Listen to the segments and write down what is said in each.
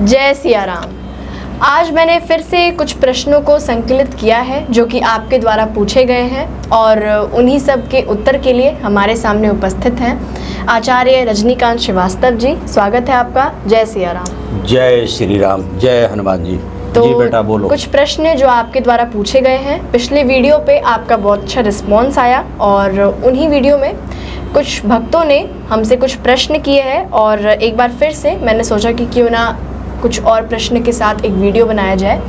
जय सिया राम। आज मैंने फिर से कुछ प्रश्नों को संकलित किया है जो कि आपके द्वारा पूछे गए हैं और उन्हीं सब के उत्तर के लिए हमारे सामने उपस्थित हैं आचार्य रजनीकांत श्रीवास्तव जी। स्वागत है आपका। जय सिया राम। जय श्री राम। जय हनुमान जी। तो जी बेटा बोलो। कुछ प्रश्न जो आपके द्वारा पूछे गए हैं, पिछले वीडियो पे आपका बहुत अच्छा रिस्पॉन्स आया और उन्हीं वीडियो में कुछ भक्तों ने हमसे कुछ प्रश्न किए हैं और एक बार फिर से मैंने सोचा कि क्यों ना कुछ और प्रश्न के साथ एक वीडियो बनाया जाए।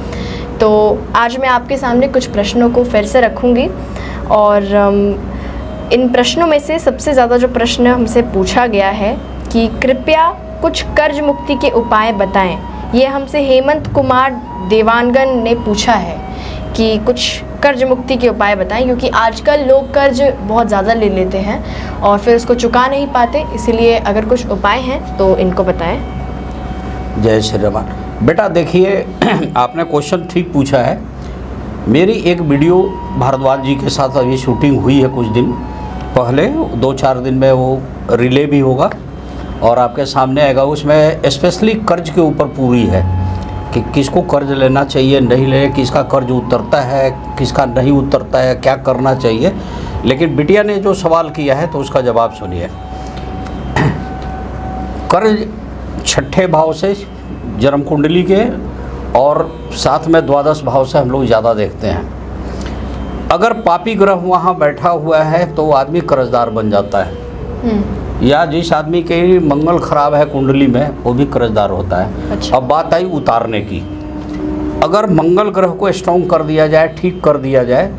तो आज मैं आपके सामने कुछ प्रश्नों को फिर से रखूँगी और इन प्रश्नों में से सबसे ज़्यादा जो प्रश्न हमसे पूछा गया है कि कृपया कुछ कर्ज मुक्ति के उपाय बताएं। ये हमसे हेमंत कुमार देवांगन ने पूछा है कि कुछ कर्ज मुक्ति के उपाय बताएं, क्योंकि आजकल लोग कर्ज बहुत ज़्यादा ले लेते हैं और फिर उसको चुका नहीं पाते। इसीलिए अगर कुछ उपाय हैं तो इनको बताएं। जय श्री राम। बेटा देखिए, आपने क्वेश्चन ठीक पूछा है। मेरी एक वीडियो भारद्वाज जी के साथ अभी शूटिंग हुई है कुछ दिन पहले, 2-4 दिन में वो रिले भी होगा और आपके सामने आएगा। उसमें स्पेशली कर्ज के ऊपर पूरी है कि किसको कर्ज लेना चाहिए, नहीं ले, किसका कर्ज उतरता है, किसका नहीं उतरता है, क्या करना चाहिए। लेकिन बिटिया ने जो सवाल किया है तो उसका जवाब सुनिए। कर्ज 6ठे भाव से जन्म कुंडली के और साथ में द्वादश भाव से हम लोग ज़्यादा देखते हैं। अगर पापी ग्रह वहाँ बैठा हुआ है तो आदमी कर्जदार बन जाता है, या जिस आदमी के मंगल खराब है कुंडली में वो भी कर्जदार होता है। अच्छा। अब बात आई उतारने की। अगर मंगल ग्रह को स्ट्रॉन्ग कर दिया जाए, ठीक कर दिया जाए,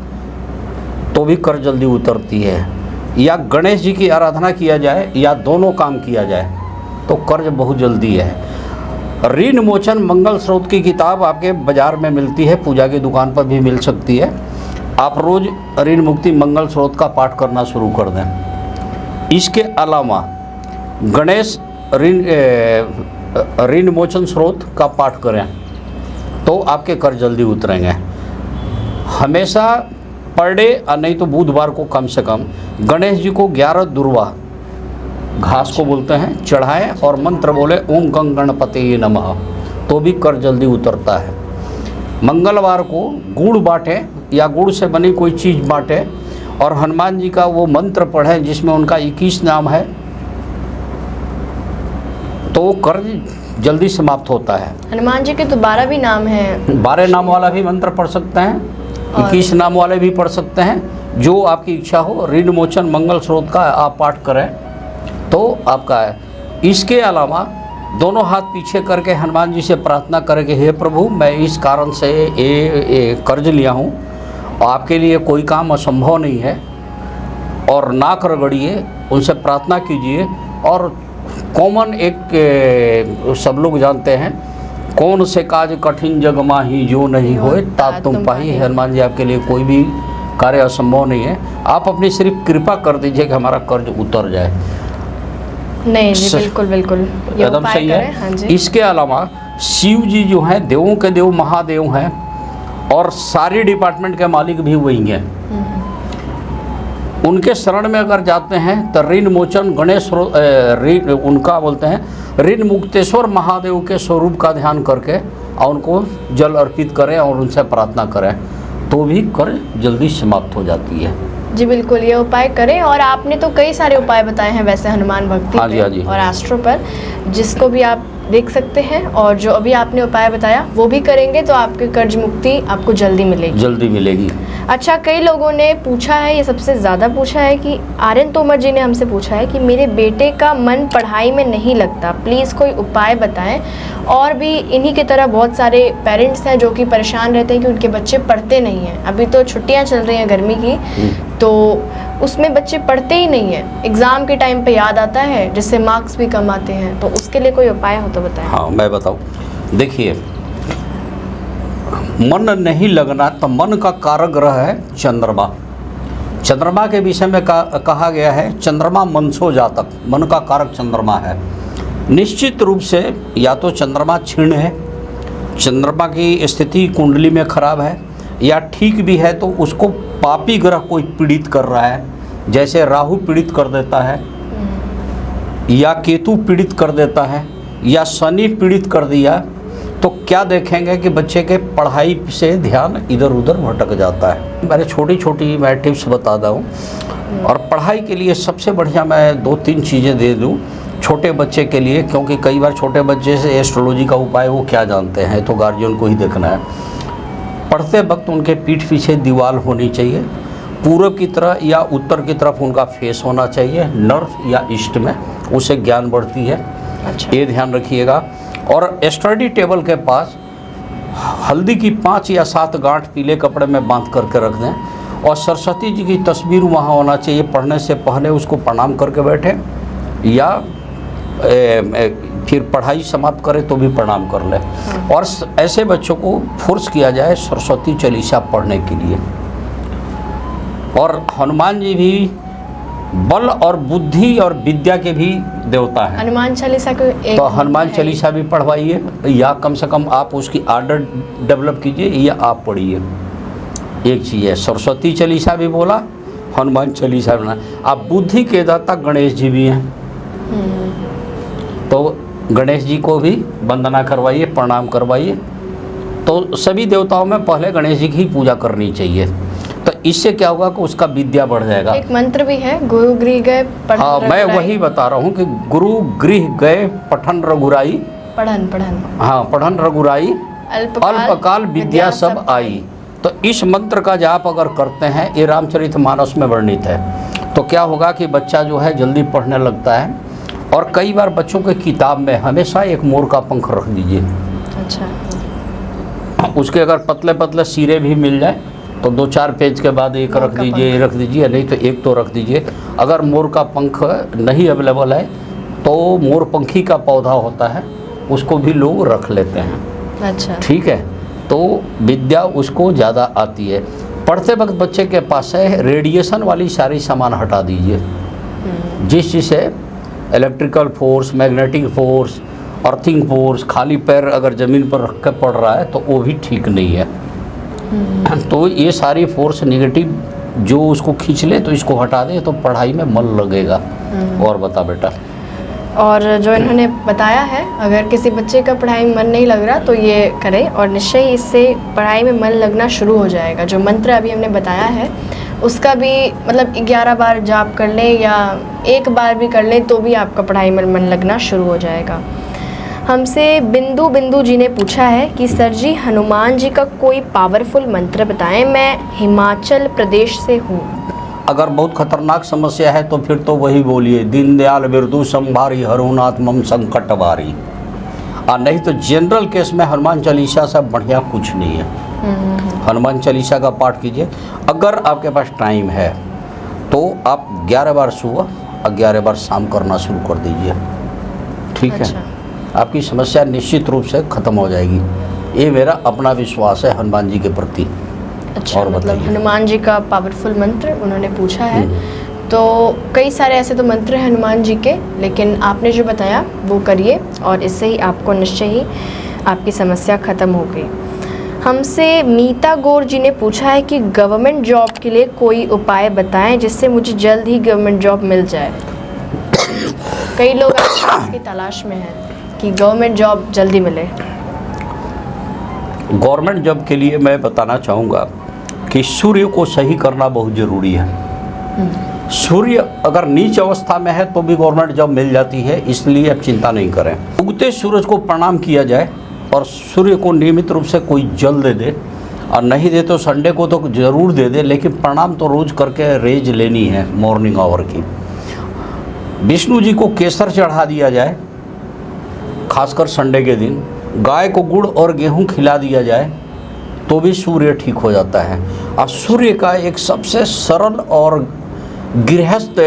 तो भी कर्ज जल्दी उतरती है। या गणेश जी की आराधना किया जाए या दोनों काम किया जाए तो कर्ज बहुत जल्दी है। ऋण मोचन मंगल स्रोत की किताब आपके बाज़ार में मिलती है, पूजा की दुकान पर भी मिल सकती है। आप रोज़ ऋण मुक्ति मंगल स्रोत का पाठ करना शुरू कर दें। इसके अलावा गणेश ऋण मोचन स्रोत का पाठ करें तो आपके कर्ज जल्दी उतरेंगे। हमेशा पर डे और नहीं तो बुधवार को कम से कम गणेश जी को 11 दुर्वा, घास को बोलते हैं, चढ़ाएं और मंत्र बोले ओम गंग गणपति नमः, तो भी कर्ज जल्दी उतरता है। मंगलवार को गुड़ बांटें या गुड़ से बनी कोई चीज़ बांटें और हनुमान जी का वो मंत्र पढ़ें जिसमें उनका 21 नाम है, तो कर्ज जल्दी समाप्त होता है। हनुमान जी के तो 12 भी नाम हैं। 12 नाम वाला भी मंत्र पढ़ सकते हैं, 21 नाम वाले भी पढ़ सकते हैं, जो आपकी इच्छा हो। ऋण मोचन मंगल स्रोत का आप पाठ करें तो आपका है। इसके अलावा दोनों हाथ पीछे करके हनुमान जी से प्रार्थना करें कि हे प्रभु, मैं इस कारण से ये कर्ज लिया हूँ, आपके लिए कोई काम असंभव नहीं है, और नाक रगड़िए, उनसे प्रार्थना कीजिए। और कॉमन एक सब लोग जानते हैं, कौन से काज कठिन जग माही जो नहीं होए तात तुम पाही। हनुमान जी आपके लिए कोई भी कार्य असंभव नहीं है। आप अपनी सिर्फ कृपा कर दीजिए कि हमारा कर्ज उतर जाए। नहीं जी, बिल्कुल बिल्कुल एकदम सही है। हाँ जी। इसके अलावा शिव जी जो हैं, देवों के देव महादेव हैं और सारी डिपार्टमेंट के मालिक भी वही हैं। उनके शरण में अगर जाते हैं तो ऋण मोचन गणेश उनका बोलते हैं ऋण मुक्तेश्वर महादेव के स्वरूप का ध्यान करके और उनको जल अर्पित करें और उनसे प्रार्थना करें तो भी कर्ज जल्दी समाप्त हो जाती है। जी बिल्कुल, ये उपाय करें। और आपने तो कई सारे उपाय बताए हैं वैसे हनुमान भक्ति हाँ जी, पे हाँ जी। और एस्ट्रो पर, जिसको भी आप देख सकते हैं। और जो अभी आपने उपाय बताया वो भी करेंगे तो आपकी कर्ज मुक्ति आपको जल्दी मिलेगी। अच्छा, कई लोगों ने पूछा है, ये सबसे ज़्यादा पूछा है कि आर्यन तोमर जी ने हमसे पूछा है कि मेरे बेटे का मन पढ़ाई में नहीं लगता, प्लीज़ कोई उपाय बताएं। और भी इन्हीं की तरह बहुत सारे पेरेंट्स हैं जो कि परेशान रहते हैं कि उनके बच्चे पढ़ते नहीं हैं। अभी तो छुट्टियां चल रही हैं गर्मी की, तो उसमें बच्चे पढ़ते ही नहीं हैं, एग्ज़ाम के टाइम पे याद आता है, जिससे मार्क्स भी कम आते हैं। तो उसके लिए कोई उपाय हो तो बताएं। हाँ, मैं बताऊँ। देखिए, मन नहीं लगना तो मन का कारक ग्रह है चंद्रमा। चंद्रमा के विषय में कहा गया है चंद्रमा मनसो जातक, मन का कारक चंद्रमा है। निश्चित रूप से या तो चंद्रमा क्षीण है, चंद्रमा की स्थिति कुंडली में खराब है, या ठीक भी है तो उसको पापी ग्रह कोई पीड़ित कर रहा है। जैसे राहु पीड़ित कर देता है, या केतु पीड़ित कर देता है, या शनि पीड़ित कर दिया, तो क्या देखेंगे कि बच्चे के पढ़ाई से ध्यान इधर उधर भटक जाता है। मैंने छोटी छोटी मैं टिप्स बताता हूँ, और पढ़ाई के लिए सबसे बढ़िया मैं 2-3 चीज़ें दे दूँ छोटे बच्चे के लिए, क्योंकि कई बार छोटे बच्चे से एस्ट्रोलॉजी का उपाय वो क्या जानते हैं, तो गार्जियन को ही देखना है। पढ़ते वक्त उनके पीठ पीछे दीवार होनी चाहिए, पूरब की तरह या उत्तर की तरफ उनका फेस होना चाहिए, नॉर्थ या ईस्ट में, उससे ज्ञान बढ़ती है। अच्छा। ये ध्यान रखिएगा। और स्टडी टेबल के पास हल्दी की 5 या 7 गांठ पीले कपड़े में बांध करके रख दें, और सरस्वती जी की तस्वीर वहाँ होना चाहिए। पढ़ने से पहले उसको प्रणाम करके बैठें, या फिर पढ़ाई समाप्त करें तो भी प्रणाम कर लें। और ऐसे बच्चों को फोर्स किया जाए सरस्वती चालीसा पढ़ने के लिए। और हनुमान जी भी बल और बुद्धि और विद्या के भी देवता हैं। हनुमान चालीसा को तो हनुमान चालीसा भी पढ़वाइए, या कम से कम आप उसकी आदत डेवलप कीजिए, या आप पढ़िए। एक चीज़ है, सरस्वती चालीसा भी बोला, हनुमान चालीसा भी बोला। आप बुद्धि के दाता गणेश जी भी हैं, तो गणेश जी को भी वंदना करवाइए, प्रणाम करवाइए। तो सभी देवताओं में पहले गणेश जी की पूजा करनी चाहिए। तो इससे क्या होगा कि उसका विद्या बढ़ जाएगा। एक मंत्र भी है, गुरु गृह गए पठन हाँ, मैं वही बता रहा हूँ कि गुरु गृह गए पठन रघुराई, पढ़न हाँ, पढ़न रघुराई अल्पकाल विद्या सब आई। तो इस मंत्र का जाप अगर करते हैं, ये रामचरितमानस में वर्णित है, तो क्या होगा कि बच्चा जो है जल्दी पढ़ने लगता है। और कई बार बच्चों के किताब में हमेशा एक मोर का पंख रख दीजिए। अच्छा। उसके अगर पतले पतले सिरे भी मिल जाए तो 2-4 पेज के बाद एक रख दीजिए, रख दीजिए, नहीं तो एक तो रख दीजिए। अगर मोर का पंख नहीं अवेलेबल है तो मोर पंखी का पौधा होता है, उसको भी लोग रख लेते हैं। अच्छा। ठीक है, तो विद्या उसको ज़्यादा आती है। पढ़ते वक्त बच्चे के पास है रेडिएशन वाली सारी सामान हटा दीजिए, जिस चीज़ से electrical force, magnetic force, earthing force, खाली पैर अगर ज़मीन पर रख कर पढ़ रहा है तो वो भी ठीक नहीं है। तो ये सारी फोर्स निगेटिव जो उसको खींच ले, तो इसको हटा दे तो पढ़ाई में मन लगेगा। और बता बेटा। और जो इन्होंने बताया है, अगर किसी बच्चे का पढ़ाई में मन नहीं लग रहा तो ये करें, और निश्चय ही इससे पढ़ाई में मन लगना शुरू हो जाएगा। जो मंत्र अभी हमने बताया है उसका भी मतलब 11 बार जाप कर लें या एक बार भी कर लें तो भी आपका पढ़ाई में मन लगना शुरू हो जाएगा। हमसे बिंदु जी ने पूछा है कि सर जी, हनुमान जी का कोई पावरफुल मंत्र बताएं, मैं हिमाचल प्रदेश से हूँ। अगर बहुत खतरनाक समस्या है तो फिर तो वही बोलिए, दीनदयाल बिरदू संभारी हरुनाथ मम संकट बारी। और नहीं तो जनरल केस में हनुमान चालीसा से बढ़िया कुछ नहीं है। हनुमान चालीसा का पाठ कीजिए। अगर आपके पास टाइम है तो आप 11 बार सुबह और 11 बार शाम करना शुरू कर दीजिए। ठीक अच्छा। है, आपकी समस्या निश्चित रूप से ख़त्म हो जाएगी। ये मेरा अपना विश्वास है हनुमान जी के प्रति। अच्छा, और मतलब हनुमान जी का पावरफुल मंत्र उन्होंने पूछा है। तो कई सारे ऐसे तो मंत्र हैं हनुमान जी के, लेकिन आपने जो बताया वो करिए और इससे ही आपको निश्चय ही आपकी समस्या ख़त्म हो गई। हमसे मीता गौर जी ने पूछा है कि गवर्नमेंट जॉब के लिए कोई उपाय बताएं जिससे मुझे जल्द ही गवर्नमेंट जॉब मिल जाए। कई लोग इसकी तलाश में हैं कि गवर्नमेंट जॉब जल्दी मिले। गवर्नमेंट जॉब के लिए मैं बताना चाहूँगा कि सूर्य को सही करना बहुत ज़रूरी है। सूर्य अगर नीच अवस्था में है तो भी गवर्नमेंट जॉब मिल जाती है, इसलिए अब चिंता नहीं करें। उगते सूरज को प्रणाम किया जाए और सूर्य को नियमित रूप से कोई जल दे दे, और नहीं दे तो संडे को तो ज़रूर दे दे, लेकिन प्रणाम तो रोज़ करके रेज लेनी है मॉर्निंग आवर की। विष्णु जी को केसर चढ़ा दिया जाए, खासकर संडे के दिन। गाय को गुड़ और गेहूं खिला दिया जाए तो भी सूर्य ठीक हो जाता है। और सूर्य का एक सबसे सरल और गृहस्थ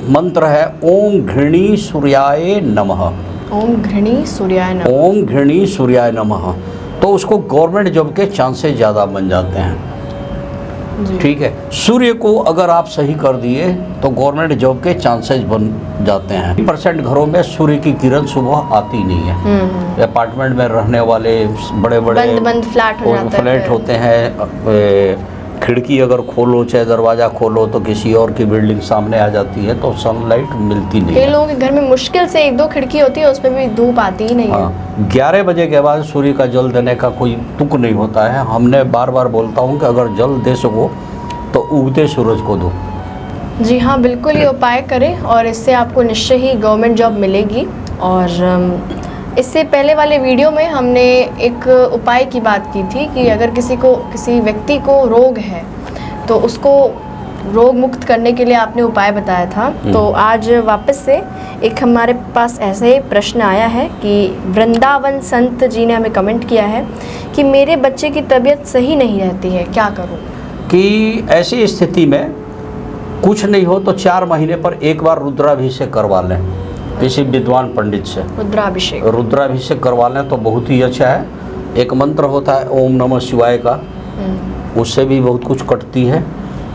मंत्र है ओम घृणी सूर्याय नमः। ओम घृणी सूर्याय नमः। ओम घृणी सूर्याय नमः। तो उसको गवर्नमेंट जॉब के चांसेस ज़्यादा बन जाते हैं। ठीक है, सूर्य को अगर आप सही कर दिए तो गवर्नमेंट जॉब के चांसेस बन जाते हैं। 50% घरों में सूर्य की किरण सुबह आती नहीं है। अपार्टमेंट में रहने वाले बड़े बड़े बंद फ्लैट हो जाता है, फ्लैट होते हैं, खिड़की अगर खोलो चाहे दरवाज़ा खोलो तो किसी और की बिल्डिंग सामने आ जाती है, तो सनलाइट मिलती नहीं कई है। लोगों के घर में मुश्किल से 1-2 खिड़की होती है, उसमें भी धूप आती ही नहीं है। हाँ, 11 बजे के बाद सूर्य का जल देने का कोई तुक नहीं होता है। हमने बार बार बोलता हूँ कि अगर जल दे सको तो उगते सूरज को दो। जी हाँ, बिल्कुल ये उपाय करें और इससे आपको निश्चय ही गवर्नमेंट जॉब मिलेगी। और इससे पहले वाले वीडियो में हमने एक उपाय की बात की थी कि अगर किसी व्यक्ति को रोग है तो उसको रोग मुक्त करने के लिए आपने उपाय बताया था। तो आज वापस से एक हमारे पास ऐसे ही प्रश्न आया है कि वृंदावन संत जी ने हमें कमेंट किया है कि मेरे बच्चे की तबीयत सही नहीं रहती है, क्या करूं? कि ऐसी स्थिति में कुछ नहीं हो तो 4 महीने पर एक बार रुद्राभिषेक करवा लें किसी विद्वान पंडित से। रुद्राभिषेक करवा लें तो बहुत ही अच्छा है। एक मंत्र होता है ओम नमः शिवाय का, उससे भी बहुत कुछ कटती है।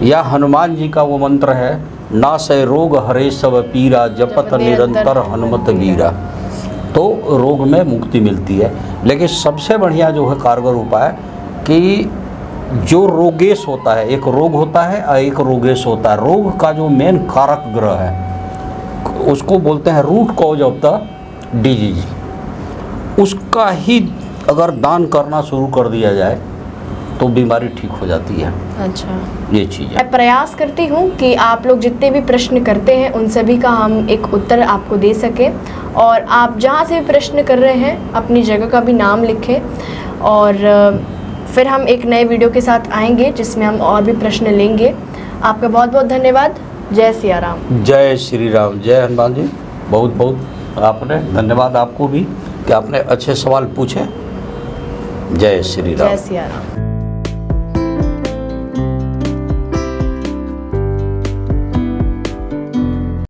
या हनुमान जी का वो मंत्र है नासै रोग हरे सब पीरा जपत निरंतर हनुमत वीरा, तो रोग में मुक्ति मिलती है। लेकिन सबसे बढ़िया जो है कारगर उपाय कि जो रोगेश होता है, एक रोग होता है और एक रोगेश होता है। रोग का जो मेन कारक ग्रह है उसको बोलते हैं root cause of the disease, उसका ही अगर दान करना शुरू कर दिया जाए तो बीमारी ठीक हो जाती है। अच्छा, ये चीज़ है। मैं प्रयास करती हूँ कि आप लोग जितने भी प्रश्न करते हैं उन सभी का हम एक उत्तर आपको दे सकें, और आप जहाँ से भी प्रश्न कर रहे हैं अपनी जगह का भी नाम लिखें, और फिर हम एक नए वीडियो के साथ आएंगे जिसमें हम और भी प्रश्न लेंगे। आपका बहुत बहुत धन्यवाद। जय सिया राम। जय श्री राम। जय हनुमान जी। बहुत बहुत आपने धन्यवाद आपको भी कि आपने अच्छे सवाल पूछे। जय श्री राम। जय सिया राम।